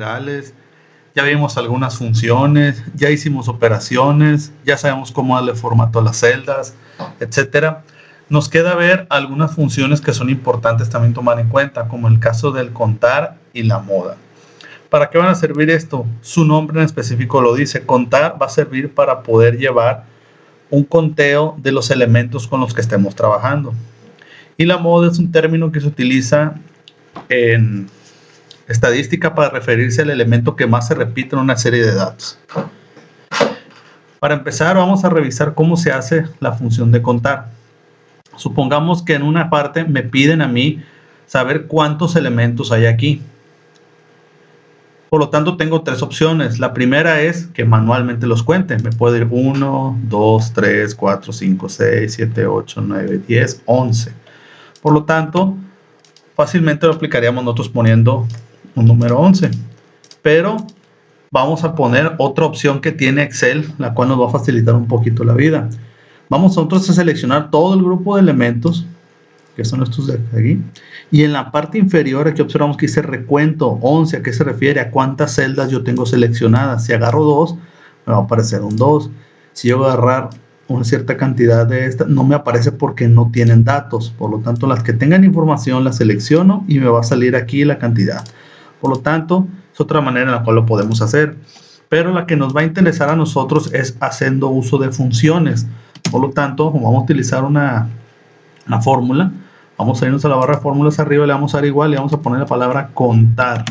generales, ya vimos algunas funciones, ya hicimos operaciones, ya sabemos cómo darle formato a las celdas, etcétera. Nos queda ver algunas funciones que son importantes también tomar en cuenta, como el caso del contar y la moda. ¿Para qué van a servir esto? Su nombre en específico lo dice. Contar va a servir para poder llevar un conteo de los elementos con los que estemos trabajando. Y la moda es un término que se utiliza en estadística para referirse al elemento que más se repite en una serie de datos. Para empezar, vamos a revisar cómo se hace la función de contar. Supongamos que en una parte me piden a mí saber cuántos elementos hay aquí. Por lo tanto, tengo tres opciones. La primera es que manualmente los cuente. Me puedo ir 1, 2, 3, 4, 5, 6, 7, 8, 9, 10, 11. Por lo tanto, fácilmente lo aplicaríamos nosotros poniendo un número 11. Pero vamos a poner otra opción que tiene Excel, la cual nos va a facilitar un poquito la vida. Vamos nosotros a seleccionar todo el grupo de elementos, que son estos de aquí, y en la parte inferior aquí observamos que dice recuento 11. ¿A qué se refiere? A cuántas celdas yo tengo seleccionadas. Si agarro 2, me va a aparecer un 2. Si yo agarrar una cierta cantidad de estas, no me aparece porque no tienen datos. Por lo tanto, las que tengan información las selecciono y me va a salir aquí la cantidad. Por lo tanto, es otra manera en la cual lo podemos hacer. Pero la que nos va a interesar a nosotros es haciendo uso de funciones. Por lo tanto, vamos a utilizar una fórmula. Vamos a irnos a la barra de fórmulas arriba, le vamos a dar igual y vamos a poner la palabra contar.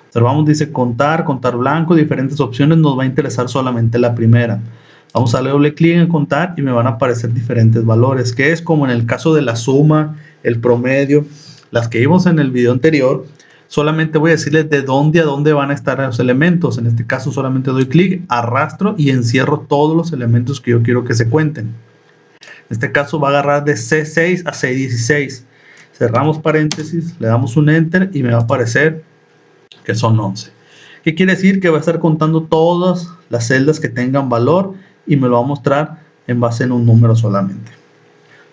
Observamos, dice contar, contar blanco, diferentes opciones, nos va a interesar solamente la primera. Vamos a darle doble clic en contar y me van a aparecer diferentes valores, que es como en el caso de la suma, el promedio, las que vimos en el video anterior. Solamente voy a decirles de dónde a dónde van a estar los elementos. En este caso solamente doy clic, arrastro y encierro todos los elementos que yo quiero que se cuenten. En este caso va a agarrar de C6 a C16. Cerramos paréntesis, le damos un enter y me va a aparecer que son 11. ¿Qué quiere decir? Que va a estar contando todas las celdas que tengan valor y me lo va a mostrar en base en un número solamente.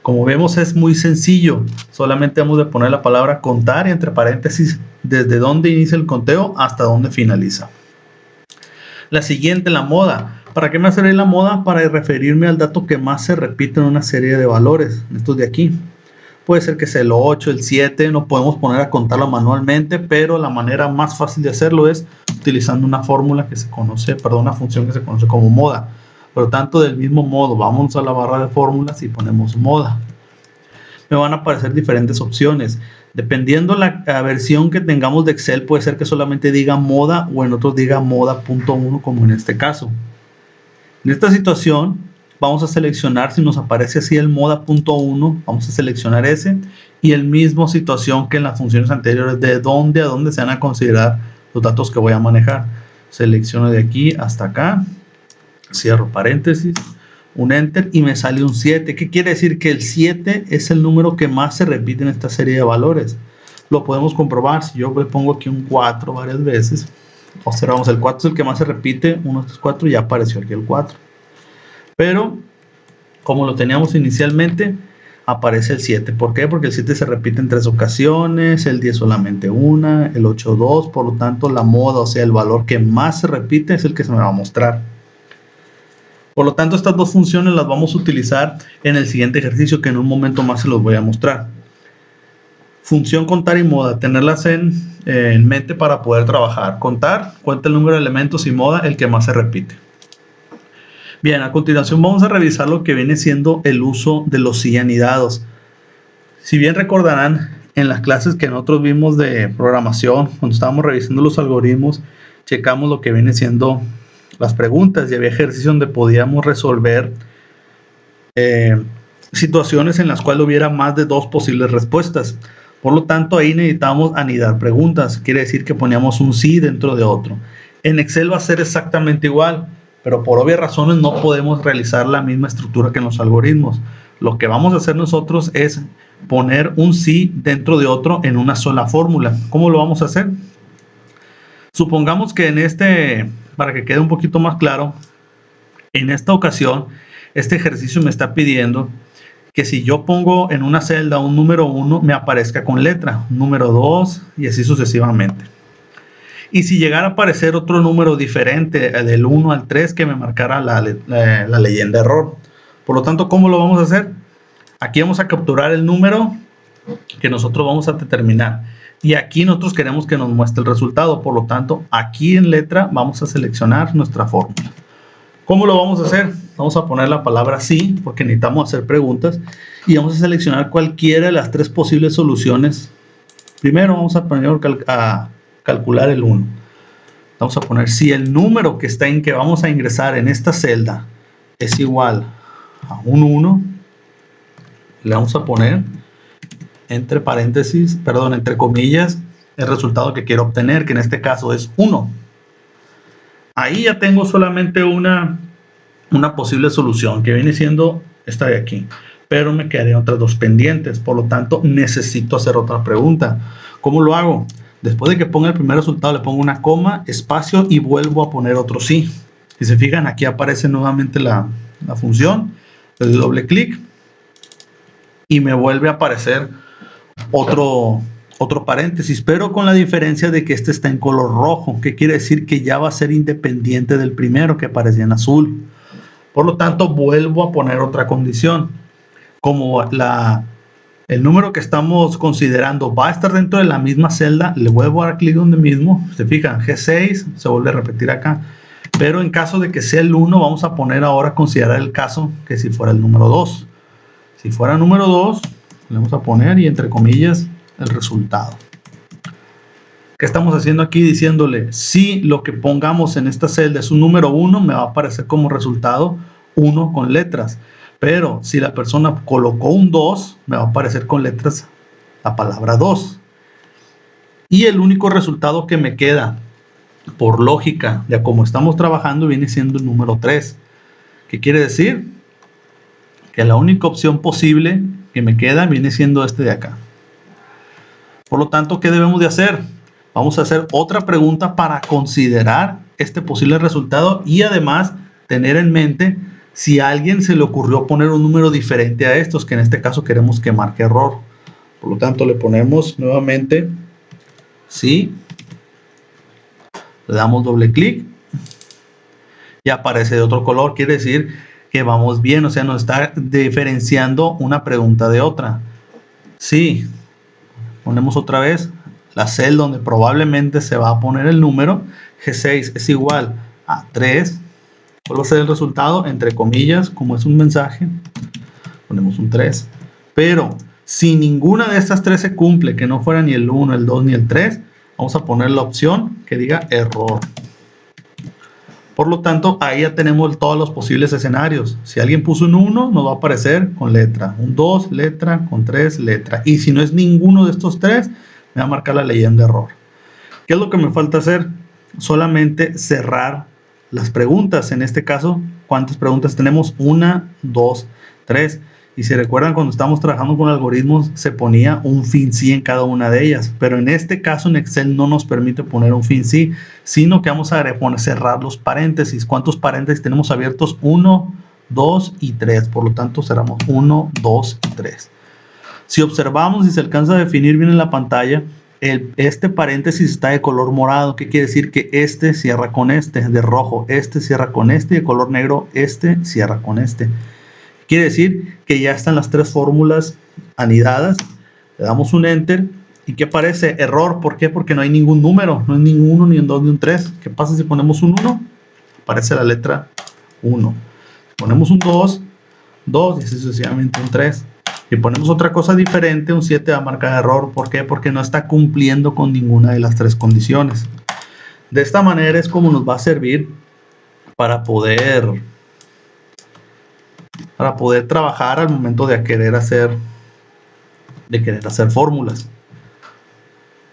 Como vemos, es muy sencillo. Solamente hemos de poner la palabra contar y entre paréntesis desde dónde inicia el conteo hasta dónde finaliza. La siguiente, la moda. ¿Para qué me hace la moda? Para referirme al dato que más se repite en una serie de valores. Estos de aquí. Puede ser que sea el 8, el 7. No podemos poner a contarlo manualmente, pero la manera más fácil de hacerlo es utilizando una fórmula que se conoce, una función que se conoce como moda. Por lo tanto, del mismo modo, vamos a la barra de fórmulas y ponemos moda. Me van a aparecer diferentes opciones. Dependiendo la versión que tengamos de Excel, puede ser que solamente diga moda o en otros diga moda.1, como en este caso. En esta situación, vamos a seleccionar, si nos aparece así el moda.1, vamos a seleccionar ese. Y el mismo situación que en las funciones anteriores, de dónde a dónde se van a considerar los datos que voy a manejar. Selecciono de aquí hasta acá. Cierro paréntesis, un enter y me sale un 7. ¿Qué quiere decir? Que el 7 es el número que más se repite en esta serie de valores. Lo podemos comprobar si yo le pongo aquí un 4 varias veces. Observamos, el 4 es el que más se repite, 1, 3, 4, ya apareció aquí el 4. Pero, como lo teníamos inicialmente, aparece el 7. ¿Por qué? Porque el 7 se repite en 3 ocasiones, el 10 solamente una, el 8 2. Por lo tanto, la moda, o sea, el valor que más se repite es el que se me va a mostrar. Por lo tanto, estas dos funciones las vamos a utilizar en el siguiente ejercicio que en un momento más se los voy a mostrar. Función contar y moda, tenerlas en mente para poder trabajar. Contar, cuenta el número de elementos y moda, el que más se repite. Bien, a continuación vamos a revisar lo que viene siendo el uso de los si anidados. Si bien recordarán, en las clases que nosotros vimos de programación, cuando estábamos revisando los algoritmos, checamos lo que viene siendo las preguntas y había ejercicios donde podíamos resolver situaciones en las cuales hubiera más de 2 posibles respuestas. Por lo tanto, ahí necesitamos anidar preguntas. Quiere decir que poníamos un sí dentro de otro. En Excel va a ser exactamente igual, pero por obvias razones no podemos realizar la misma estructura que en los algoritmos. Lo que vamos a hacer nosotros es poner un sí dentro de otro en una sola fórmula. ¿Cómo lo vamos a hacer? Supongamos que para que quede un poquito más claro, en esta ocasión, este ejercicio me está pidiendo que si yo pongo en una celda un número 1, me aparezca con letra, un número 2 y así sucesivamente. Y si llegara a aparecer otro número diferente del 1 al 3, que me marcara la leyenda error. Por lo tanto, ¿cómo lo vamos a hacer? Aquí vamos a capturar el número que nosotros vamos a determinar. Y aquí nosotros queremos que nos muestre el resultado. Por lo tanto, aquí en letra vamos a seleccionar nuestra fórmula. ¿Cómo lo vamos a hacer? Vamos a poner la palabra sí, porque necesitamos hacer preguntas. Y vamos a seleccionar cualquiera de las tres posibles soluciones. Primero vamos a poner a calcular el 1. Vamos a poner si el número que vamos a ingresar en esta celda es igual a un 1, le vamos a poner entre paréntesis, perdón, entre comillas, el resultado que quiero obtener, que en este caso es 1. Ahí ya tengo solamente una posible solución, que viene siendo esta de aquí. Pero me quedarían otras dos pendientes. Por lo tanto, necesito hacer otra pregunta. ¿Cómo lo hago? Después de que ponga el primer resultado, le pongo una coma, espacio y vuelvo a poner otro sí. Si se fijan, aquí aparece nuevamente la función. Le doy doble clic y me vuelve a aparecer otro paréntesis, pero con la diferencia de que este está en color rojo, que quiere decir que ya va a ser independiente del primero que aparecía en azul. Por lo tanto, vuelvo a poner otra condición. Como el número que estamos considerando va a estar dentro de la misma celda, le vuelvo a dar clic donde mismo. Se fijan, G6 se vuelve a repetir acá. Pero en caso de que sea el 1, vamos a poner ahora, considerar el caso que si fuera el número 2. Si fuera el número 2, le vamos a poner y entre comillas el resultado. ¿Qué estamos haciendo aquí? Diciéndole, si lo que pongamos en esta celda es un número 1, me va a aparecer como resultado 1 con letras. Pero si la persona colocó un 2, me va a aparecer con letras la palabra 2. Y el único resultado que me queda, por lógica, de cómo estamos trabajando, viene siendo el número 3. ¿Qué quiere decir? Que la única opción posible que me queda viene siendo este de acá. Por lo tanto, ¿qué debemos de hacer? Vamos a hacer otra pregunta para considerar este posible resultado y además tener en mente si a alguien se le ocurrió poner un número diferente a estos, que en este caso queremos que marque error. Por lo tanto, le ponemos nuevamente sí, le damos doble clic y aparece de otro color, quiere decir que vamos bien, o sea, nos está diferenciando una pregunta de otra. Sí, ponemos otra vez la celda donde probablemente se va a poner el número. G6 es igual a 3. Vuelvo a hacer el resultado, entre comillas, como es un mensaje, ponemos un 3. Pero si ninguna de estas tres se cumple, que no fuera ni el 1, el 2 ni el 3, vamos a poner la opción que diga error. Por lo tanto, ahí ya tenemos todos los posibles escenarios. Si alguien puso un 1, nos va a aparecer con letra. Un 2, letra, con 3, letra. Y si no es ninguno de estos tres, me va a marcar la leyenda error. ¿Qué es lo que me falta hacer? Solamente cerrar las preguntas. En este caso, ¿cuántas preguntas tenemos? 1, 2, 3. Y si recuerdan, cuando estamos trabajando con algoritmos, se ponía un fin sí en cada una de ellas. Pero en este caso, en Excel no nos permite poner un fin sí, sino que vamos a cerrar los paréntesis. ¿Cuántos paréntesis tenemos abiertos? 1, 2 y 3. Por lo tanto, cerramos 1, 2 y 3. Si observamos y se alcanza a definir bien en la pantalla, este paréntesis está de color morado. ¿Qué quiere decir? Que este cierra con este. De rojo, este cierra con este. Y de color negro, este cierra con este. Quiere decir que ya están las tres fórmulas anidadas. Le damos un enter. ¿Y qué aparece? Error. ¿Por qué? Porque no hay ningún número. No hay ni un 1, ni un 2, ni un 3. ¿Qué pasa si ponemos un 1? Aparece la letra 1. Si ponemos un 2, 2 y así sucesivamente un 3. Si ponemos otra cosa diferente, un 7 va a marcar error. ¿Por qué? Porque no está cumpliendo con ninguna de las tres condiciones. De esta manera es como nos va a servir para poder trabajar al momento de querer hacer fórmulas.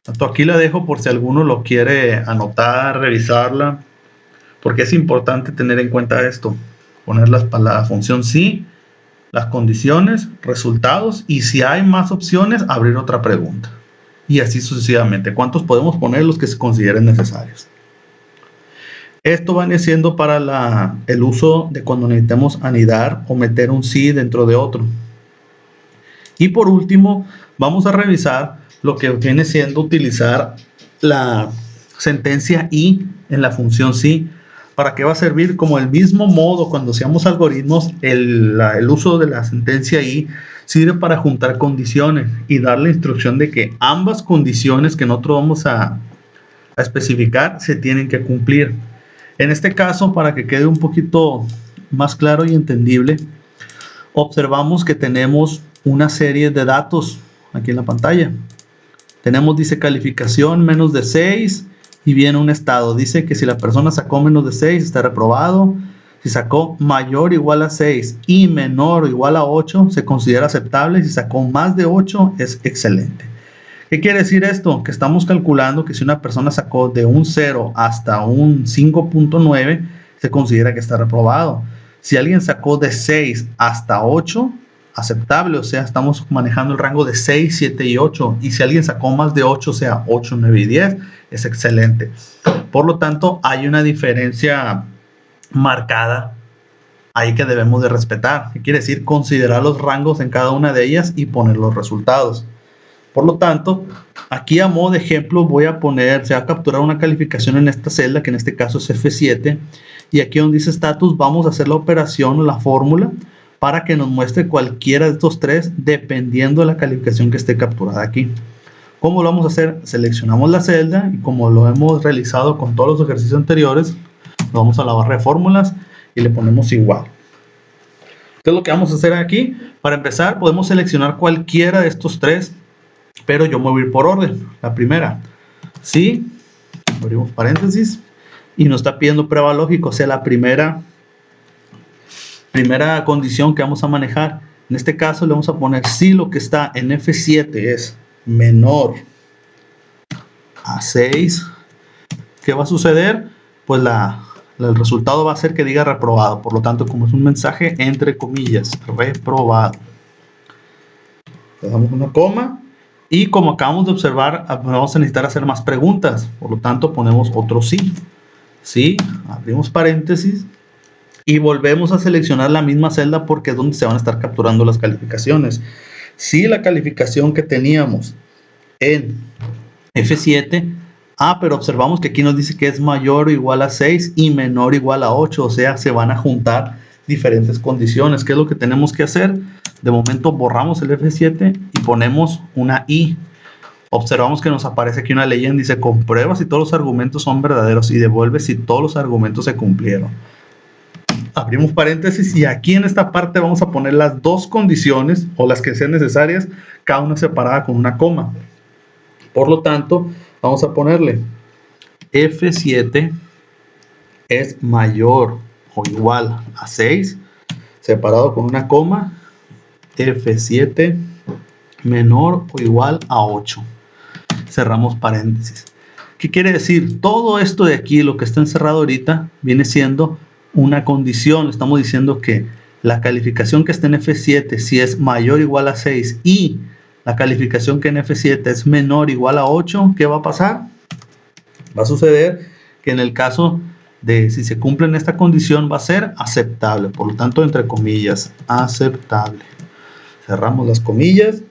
Tanto aquí la dejo por si alguno lo quiere anotar, revisarla, porque es importante tener en cuenta esto. Poner la función sí, las condiciones, resultados, y si hay más opciones, abrir otra pregunta. Y así sucesivamente. ¿Cuántos podemos poner? Los que se consideren necesarios. Esto va siendo para el uso de cuando necesitemos anidar o meter un sí dentro de otro. Y por último, vamos a revisar lo que viene siendo utilizar sentencia y en la función sí. ¿Para qué va a servir? Como el mismo modo cuando hacíamos algoritmos, el uso de la sentencia y sirve para juntar condiciones y dar la instrucción de que ambas condiciones que nosotros vamos a especificar se tienen que cumplir. En este caso, para que quede un poquito más claro y entendible, observamos que tenemos una serie de datos aquí en la pantalla. Tenemos, dice, calificación menos de 6 y viene un estado. Dice que si la persona sacó menos de 6 está reprobado. Si sacó mayor o igual a 6 y menor o igual a 8 se considera aceptable. Si sacó más de 8 es excelente. ¿Qué quiere decir esto? Que estamos calculando que si una persona sacó de un 0 hasta un 5.9 se considera que está reprobado. Si alguien sacó de 6 hasta 8, aceptable, o sea, estamos manejando el rango de 6, 7 y 8. Y si alguien sacó más de 8, o sea, 8, 9 y 10, es excelente. Por lo tanto, hay una diferencia marcada ahí que debemos de respetar. ¿Qué quiere decir? Considerar los rangos en cada una de ellas y poner los resultados. Por lo tanto, aquí a modo de ejemplo voy a poner, se va a capturar una calificación en esta celda, que en este caso es F7. Y aquí donde dice status, vamos a hacer la operación o la fórmula para que nos muestre cualquiera de estos tres dependiendo de la calificación que esté capturada aquí. ¿Cómo lo vamos a hacer? Seleccionamos la celda y como lo hemos realizado con todos los ejercicios anteriores, nos vamos a la barra de fórmulas y le ponemos igual. ¿Qué es lo que vamos a hacer aquí? Para empezar, podemos seleccionar cualquiera de estos tres, pero yo me voy a ir por orden. La primera, sí, abrimos paréntesis y nos está pidiendo prueba lógica, o sea, la primera condición que vamos a manejar. En este caso le vamos a poner si lo que está en F7 es menor a 6, ¿qué va a suceder? Pues el resultado va a ser que diga reprobado. Por lo tanto, como es un mensaje entre comillas, reprobado, le damos una coma y como acabamos de observar, vamos a necesitar hacer más preguntas. Por lo tanto, ponemos otro sí. Sí, abrimos paréntesis y volvemos a seleccionar la misma celda porque es donde se van a estar capturando las calificaciones. Si la calificación que teníamos en F7, pero observamos que aquí nos dice que es mayor o igual a 6 y menor o igual a 8, o sea, se van a juntar diferentes condiciones. ¿Qué es lo que tenemos que hacer? De momento borramos el F7 y ponemos una I. Observamos que nos aparece aquí una leyenda, dice comprueba si todos los argumentos son verdaderos y devuelve si todos los argumentos se cumplieron. Abrimos paréntesis y aquí en esta parte vamos a poner las dos condiciones o las que sean necesarias, cada una separada con una coma. Por lo tanto, vamos a ponerle F7 es mayor o igual a 6, separado con una coma, F7 menor o igual a 8. Cerramos paréntesis. ¿Qué quiere decir? Todo esto de aquí, lo que está encerrado ahorita, viene siendo una condición. Estamos diciendo que la calificación que está en F7, si es mayor o igual a 6 y la calificación que en F7 es menor o igual a 8, ¿qué va a pasar? Va a suceder que en el caso de si se cumple en esta condición va a ser aceptable. Por lo tanto, entre comillas, aceptable. Cerramos las comillas.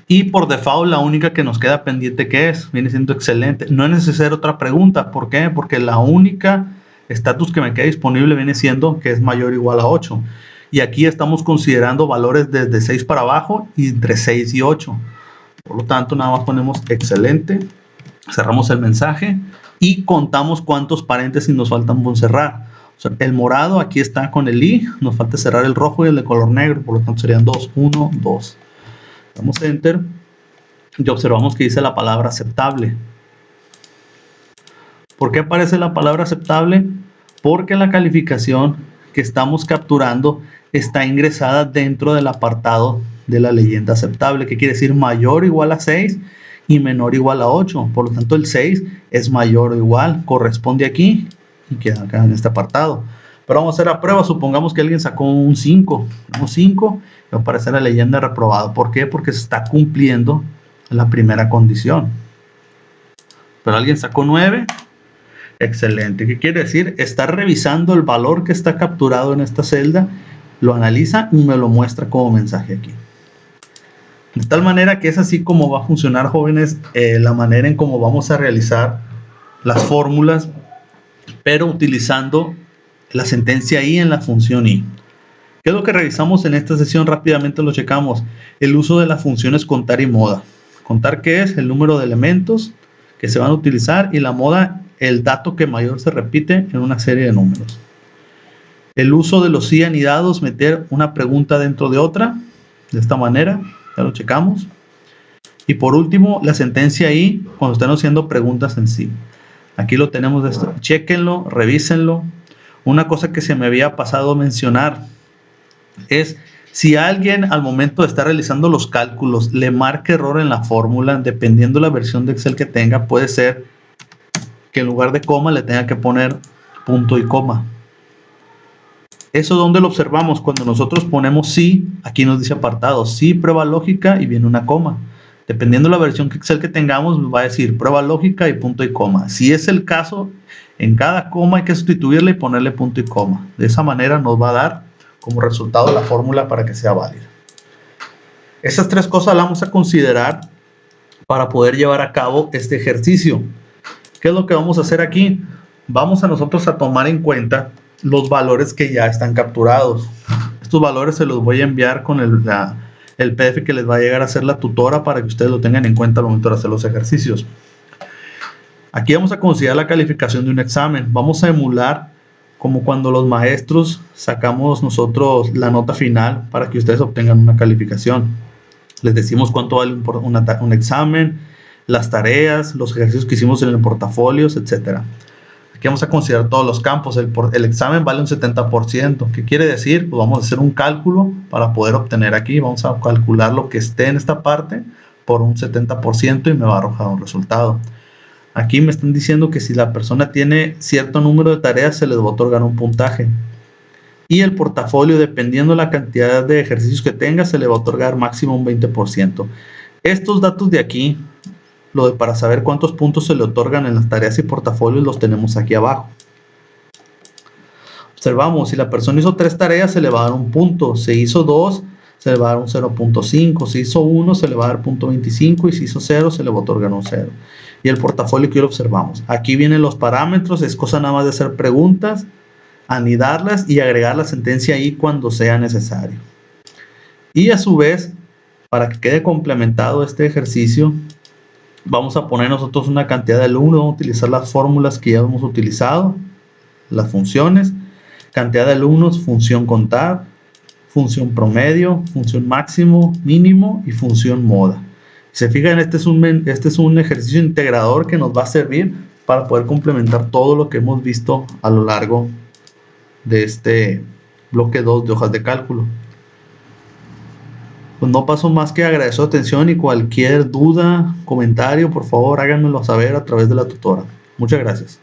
Y por default la única que nos queda pendiente que es, viene siendo excelente. No es necesaria otra pregunta. ¿Por qué? Porque la única estatus que me queda disponible viene siendo que es mayor o igual a 8. Y aquí estamos considerando valores desde 6 para abajo y entre 6 y 8. Por lo tanto, nada más ponemos excelente. Cerramos el mensaje y contamos cuántos paréntesis nos faltan por cerrar. O sea, el morado aquí está con el I. Nos falta cerrar el rojo y el de color negro. Por lo tanto, serían 2, 1, 2. Damos enter y observamos que dice la palabra aceptable. ¿Por qué aparece la palabra aceptable? Porque la calificación que estamos capturando está ingresada dentro del apartado de la leyenda aceptable, que quiere decir mayor o igual a 6 y menor o igual a 8. Por lo tanto, el 6 es mayor o igual, corresponde aquí y queda acá en este apartado. Pero vamos a hacer la prueba. Supongamos que alguien sacó un 5. Un 5 y va a aparecer la leyenda reprobado. ¿Por qué? Porque se está cumpliendo la primera condición. Pero alguien sacó 9. Excelente. ¿Qué quiere decir? Está revisando el valor que está capturado en esta celda, lo analiza y me lo muestra como mensaje aquí. De tal manera que es así como va a funcionar, jóvenes, la manera en cómo vamos a realizar las fórmulas, pero utilizando la sentencia y en la función y. ¿Qué es lo que revisamos en esta sesión? Rápidamente lo checamos. El uso de las funciones contar y moda. Contar, ¿qué es? El número de elementos que se van a utilizar, y la moda, el dato que mayor se repite en una serie de números. El uso de los sí anidados, meter una pregunta dentro de otra, de esta manera, ya lo checamos. Y por último, la sentencia y cuando están haciendo preguntas en sí. Aquí lo tenemos, esto. Chéquenlo, revísenlo. Una cosa que se me había pasado a mencionar es si alguien al momento de estar realizando los cálculos le marca error en la fórmula, dependiendo de la versión de Excel que tenga, puede ser que en lugar de coma le tenga que poner punto y coma. ¿Eso dónde lo observamos? Cuando nosotros ponemos sí, aquí nos dice apartado, sí, prueba lógica, y viene una coma. Dependiendo de la versión Excel que tengamos, nos va a decir prueba lógica y punto y coma. Si es el caso, en cada coma hay que sustituirle y ponerle punto y coma. De esa manera nos va a dar como resultado la fórmula para que sea válida. Esas tres cosas las vamos a considerar para poder llevar a cabo este ejercicio. ¿Qué es lo que vamos a hacer aquí? Vamos a nosotros a tomar en cuenta los valores que ya están capturados. Estos valores se los voy a enviar con el PDF que les va a llegar a ser la tutora para que ustedes lo tengan en cuenta al momento de hacer los ejercicios. Aquí vamos a considerar la calificación de un examen. Vamos a emular como cuando los maestros sacamos nosotros la nota final para que ustedes obtengan una calificación. Les decimos cuánto vale un examen, las tareas, los ejercicios que hicimos en el portafolios, etc. Aquí vamos a considerar todos los campos. El examen vale un 70%. ¿Qué quiere decir? Pues vamos a hacer un cálculo para poder obtener aquí. Vamos a calcular lo que esté en esta parte por un 70% y me va a arrojar un resultado. Aquí me están diciendo que si la persona tiene cierto número de tareas, se les va a otorgar un puntaje. Y el portafolio, dependiendo de la cantidad de ejercicios que tenga, se le va a otorgar máximo un 20%. Estos datos de aquí, para saber cuántos puntos se le otorgan en las tareas y portafolios, los tenemos aquí abajo. Observamos, si la persona hizo 3 tareas, se le va a dar un punto. Si hizo 2, se le va a dar un 0.5. Si hizo 1, se le va a dar 0.25. Y si hizo 0, se le va a otorgar un 0. Y el portafolio que lo observamos. Aquí vienen los parámetros. Es cosa nada más de hacer preguntas, anidarlas y agregar la sentencia ahí cuando sea necesario. Y a su vez, para que quede complementado este ejercicio, vamos a poner nosotros una cantidad de alumnos. Vamos a utilizar las fórmulas que ya hemos utilizado, las funciones, cantidad de alumnos, función contar, función promedio, función máximo, mínimo y función moda. Si se fijan, este es un ejercicio integrador que nos va a servir para poder complementar todo lo que hemos visto a lo largo de este bloque 2 de hojas de cálculo. Pues no paso más que agradecer su atención, y cualquier duda, comentario, por favor háganmelo saber a través de la tutora. Muchas gracias.